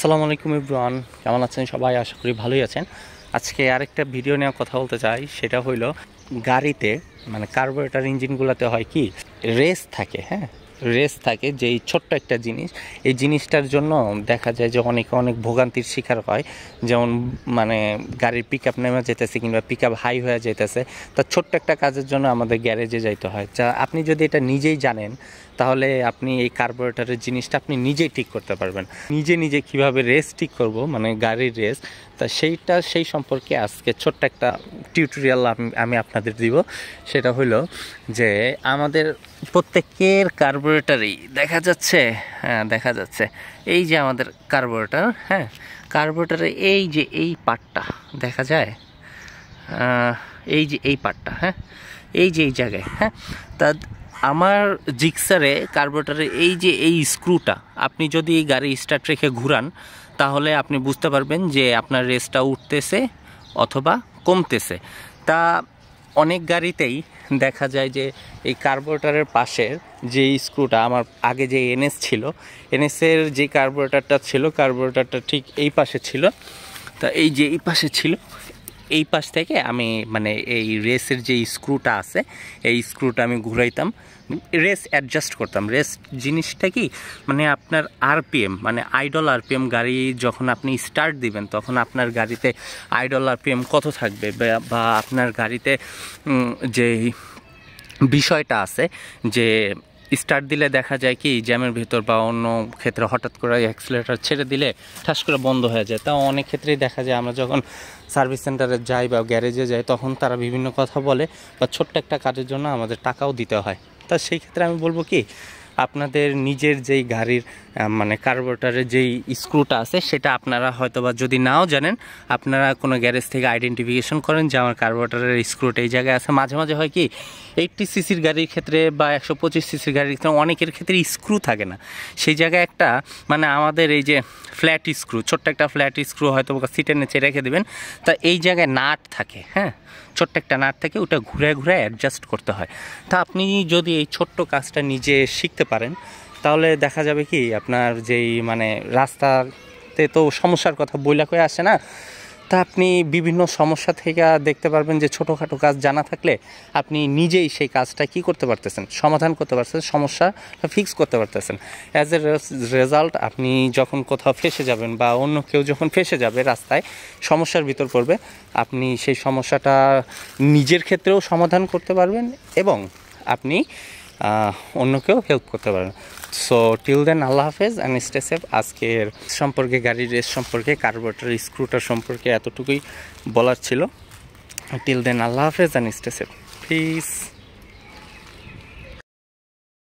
আসসালামু আলাইকুম এভরিওয়ান, কেমন আছেন সবাই? আশা করি ভালোই আছেন। আজকে আরেকটা ভিডিও নিয়ে কথা বলতে চাই। সেটা হইলো গাড়িতে মানে কার্বোরেটর ইঞ্জিনগুলোতে হয় কি রেস থাকে, হ্যাঁ রেস থাকে, যেই ছোট্ট একটা জিনিস, এই জিনিসটার জন্য দেখা যায় যে অনেকে অনেক ভোগান্তির শিকার হয়। যেমন মানে গাড়ির পিক আপ নেমে যেতেছে কিংবা পিক আপ হাই হয়ে যেতেছে, তা ছোট্ট একটা কাজের জন্য আমাদের গ্যারেজে যাইতে হয়। যা আপনি যদি এটা নিজেই জানেন তাহলে আপনি এই কার্বোরেটরের জিনিসটা আপনি নিজেই ঠিক করতে পারবেন। নিজে কিভাবে রেস ঠিক করব, মানে গাড়ির রেস, তা সেই সম্পর্কে আজকে ছোট্ট একটা টিউটোরিয়াল আমি আপনাদের দিব। সেটা হলো যে আমাদের প্রত্যেকের কার্বোরেটরেই দেখা যাচ্ছে, হ্যাঁ দেখা যাচ্ছে, এই যে আমাদের কার্বোরেটর, হ্যাঁ কার্বোরেটরে এই যে এই পার্টটা দেখা যায়, এই যে এই পার্টটা, হ্যাঁ এই যে এই জায়গায়, হ্যাঁ তা আমার জিক্সারে কার্বোরেটরে এই যে এই স্ক্রুটা আপনি যদি গাড়ি স্টার্ট রেখে ঘুরান তাহলে আপনি বুঝতে পারবেন যে আপনার রেসটা উঠতেছে অথবা কমতেছে। তা অনেক গাড়িতেই দেখা যায় যে এই কার্বোরেটরের পাশের যে স্ক্রুটা, আমার আগে যে এনএস ছিল, এনএসের যে কার্বোরেটরটা ছিল, কার্বোরেটরটা ঠিক এই পাশে ছিল। তা এই যে এই পাশে ছিল, এই পাশ থেকে আমি মানে এই রেসের যে স্ক্রুটা আছে এই স্ক্রুটা আমি ঘুরাইতাম, রেস অ্যাডজাস্ট করতাম। রেস জিনিসটা কি মানে আপনার আরপিএম, মানে আইডল আরপিএম, গাড়ি যখন আপনি স্টার্ট দিবেন তখন আপনার গাড়িতে আইডল আরপিএম কত থাকবে, বা আপনার গাড়িতে যে বিষয়টা আছে যে স্টার্ট দিলে দেখা যায় কি জ্যামের ভিতর বা অন্য ক্ষেত্রে হঠাৎ করে অ্যাক্সিলারেটর ছেড়ে দিলে ঠাস করে বন্ধ হয়ে যায়। তাও অনেক ক্ষেত্রেই দেখা যায় আমরা যখন সার্ভিস সেন্টারে যাই বা গ্যারেজে যাই তখন তারা বিভিন্ন কথা বলে, বা ছোট্ট একটা কাজের জন্য আমাদের টাকাও দিতে হয়। তা সেই ক্ষেত্রে আমি বলবো কি আপনাদের নিজের যেই গাড়ির মানে কার্বোরেটরের যেই স্ক্রুটা আছে সেটা আপনারা হয়তোবা যদি নাও জানেন, আপনারা কোনো গ্যারেজ থেকে আইডেন্টিফিকেশন করেন যে আমার কার্বোরেটরের স্ক্রুটা এই জায়গায় আছে। মাঝে মাঝে হয় কি 80 সিসির গাড়ির ক্ষেত্রে বা 125 সিসির গাড়ির ক্ষেত্রে অনেকের ক্ষেত্রে স্ক্রু থাকে না, সেই জায়গায় একটা মানে আমাদের এই যে ফ্ল্যাট স্ক্রু, ছোট্ট একটা ফ্ল্যাট স্ক্রু হয়তো সিটের নিচে রেখে দেবেন, তা এই জায়গায় নাট থাকে, হ্যাঁ ছোট্ট একটা নাট থাকে, ওটা ঘুরে অ্যাডজাস্ট করতে হয়। তা আপনি যদি এই ছোট্ট কাজটা নিজে শিখতে পারেন তাহলে দেখা যাবে কি আপনার যেই মানে রাস্তাতে তো সমস্যার কথা বইলা কয়ে আসে না, তা আপনি বিভিন্ন সমস্যা থেকে দেখতে পারবেন যে ছোটোখাটো কাজ জানা থাকলে আপনি নিজেই সেই কাজটা কি করতে পারতেছেন, সমাধান করতে পারতেছেন, সমস্যা ফিক্স করতে পারতেছেন। অ্যাজ এ রেজাল্ট আপনি যখন কোথাও ফেসে যাবেন বা অন্য কেউ যখন ফেসে যাবে রাস্তায় সমস্যার ভিতর পড়বে, আপনি সেই সমস্যাটা নিজের ক্ষেত্রেও সমাধান করতে পারবেন এবং আপনি অন্যকেও হেল্প করতে পারবেন। সো টিল দেন, আল্লাহ হাফেজ অ্যান্ড স্টে সেফ। আজকের সম্পর্কে, গাড়ির রেস সম্পর্কে, কার্বোরেটর স্ক্রুটার সম্পর্কে এতটুকুই বলার ছিল। টিল দেন, আল্লাহ হাফেজ অ্যান্ড স্টে সেফ, প্লিজ।